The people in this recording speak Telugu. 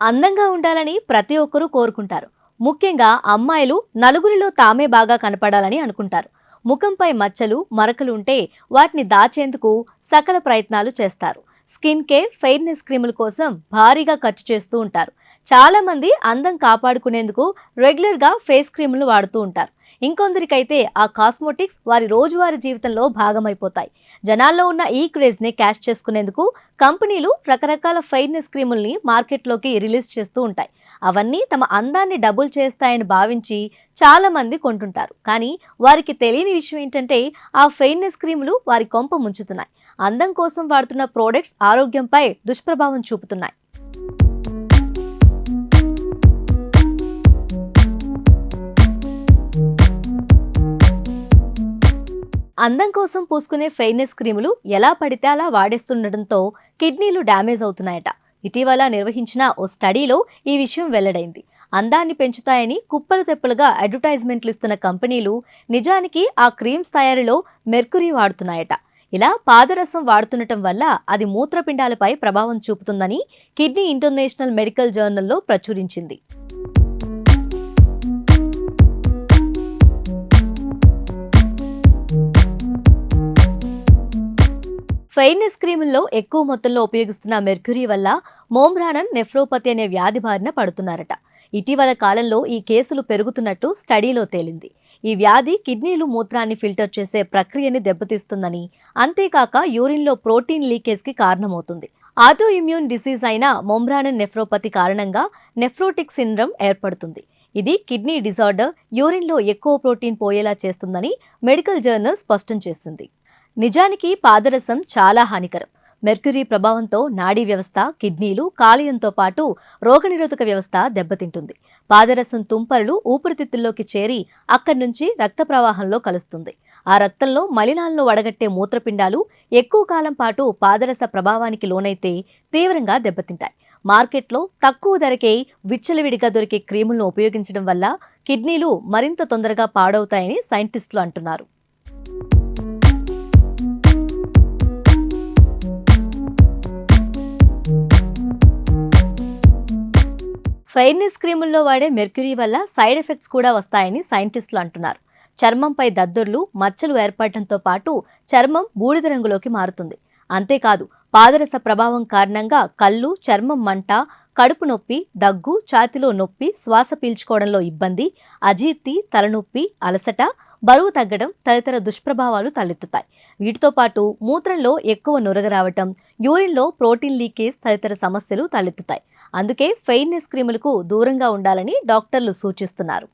అందంగా ఉండాలని ప్రతి ఒక్కరూ కోరుకుంటారు. ముఖ్యంగా అమ్మాయిలు నలుగురిలో తామే బాగా కనపడాలని అనుకుంటారు. ముఖంపై మచ్చలు, మరకలు ఉంటే వాటిని దాచేందుకు సకల ప్రయత్నాలు చేస్తారు. స్కిన్ కేర్, ఫెయిర్నెస్ క్రీముల కోసం భారీగా ఖర్చు చేస్తూ ఉంటారు. చాలా మంది అందం కాపాడుకునేందుకు రెగ్యులర్గా ఫేస్ క్రీములు వాడుతూ ఉంటారు. ఇంకొందరికైతే ఆ కాస్మోటిక్స్ వారి రోజువారీ జీవితంలో భాగమైపోతాయి. జనాల్లో ఉన్న ఈ క్రేజ్ ని క్యాష్ చేసుకునేందుకు కంపెనీలు రకరకాల ఫెయిర్నెస్ క్రీముల్ని మార్కెట్లోకి రిలీజ్ చేస్తూ ఉంటాయి. అవన్నీ తమ అందాన్ని డబుల్ చేస్తాయని భావించి చాలా మంది కొంటుంటారు. కానీ వారికి తెలియని విషయం ఏంటంటే ఆ ఫెయిర్నెస్ క్రీములు వారి కొంప ముంచుతున్నాయి. అందం కోసం వాడుతున్న ప్రోడక్ట్స్ ఆరోగ్యంపై దుష్ప్రభావం చూపుతున్నాయి. అందం కోసం పూసుకునే ఫెయిర్నెస్ క్రీములు ఎలా పడితే అలా వాడేస్తుండటంతో కిడ్నీలు డ్యామేజ్ అవుతున్నాయట. ఇటీవల నిర్వహించిన ఓ స్టడీలో ఈ విషయం వెల్లడైంది. అందాన్ని పెంచుతాయని కుప్పలు తెప్పలుగా అడ్వర్టైజ్మెంట్లు ఇస్తున్న కంపెనీలు నిజానికి ఆ క్రీమ్స్ తయారీలో మెర్క్యూరీ వాడుతున్నాయట. ఇలా పాదరసం వాడుతుండటం వల్ల అది మూత్రపిండాలపై ప్రభావం చూపుతుందని కిడ్నీ ఇంటర్నేషనల్ మెడికల్ జర్నల్లో ప్రచురించింది. ఫెయిర్నెస్ క్రీముల్లో ఎక్కువ మొత్తంలో ఉపయోగిస్తున్న మెర్క్యూరీ వల్ల మోమ్రానన్ నెఫ్రోపతి అనే వ్యాధి బారిన పడుతున్నారట. ఇటీవల కాలంలో ఈ కేసులు పెరుగుతున్నట్టు స్టడీలో తేలింది. ఈ వ్యాధి కిడ్నీలు మూత్రాన్ని ఫిల్టర్ చేసే ప్రక్రియని దెబ్బతీస్తుందని, అంతేకాక యూరిన్లో ప్రోటీన్ లీకేజ్కి కారణమవుతుంది. ఆటో ఇమ్యూన్ డిసీజ్ అయిన మోమ్రానన్ నెఫ్రోపతి కారణంగా నెఫ్రోటిక్ సిండ్రోమ్ ఏర్పడుతుంది. ఇది కిడ్నీ డిజార్డర్, యూరిన్లో ఎక్కువ ప్రోటీన్ పోయేలా చేస్తుందని మెడికల్ జర్నల్ స్పష్టం చేసింది. నిజానికి పాదరసం చాలా హానికరం. మెర్క్యూరీ ప్రభావంతో నాడీ వ్యవస్థ, కిడ్నీలు, కాలేయంతో పాటు రోగనిరోధక వ్యవస్థ దెబ్బతింటుంది. పాదరసం తుంపరలు ఊపిరితిత్తుల్లోకి చేరి అక్కడి నుంచి రక్త ప్రవాహంలో కలుస్తుంది. ఆ రక్తంలో మలినాలను వడగట్టే మూత్రపిండాలు ఎక్కువ కాలం పాటు పాదరస ప్రభావానికి లోనైతే తీవ్రంగా దెబ్బతింటాయి. మార్కెట్లో తక్కువ ధరకే విచ్చలవిడిగా దొరికే క్రీములను ఉపయోగించడం వల్ల కిడ్నీలు మరింత తొందరగా పాడవుతాయని సైంటిస్టులు అంటున్నారు. ఫెయిర్నెస్ క్రీముల్లో వాడే మెర్క్యూరీ వల్ల సైడ్ ఎఫెక్ట్స్ కూడా వస్తాయని సైంటిస్టులు అంటున్నారు. చర్మంపై దద్దుర్లు, మచ్చలు ఏర్పడటంతో పాటు చర్మం బూడిద రంగులోకి మారుతుంది. అంతేకాదు పాదరస ప్రభావం కారణంగా కళ్ళు, చర్మం మంట, కడుపు నొప్పి, దగ్గు, ఛాతీలో నొప్పి, శ్వాస పీల్చుకోవడంలో ఇబ్బంది, అజీర్తి, తలనొప్పి, అలసట, బరువు తగ్గడం తదితర దుష్ప్రభావాలు తలెత్తుతాయి. వీటితో పాటు మూత్రంలో ఎక్కువ నురగ రావటం, యూరిన్లో ప్రోటీన్ లీకేజ్ తదితర సమస్యలు తలెత్తుతాయి. అందుకే ఫెయిర్నెస్ క్రీములకు దూరంగా ఉండాలని డాక్టర్లు సూచిస్తున్నారు.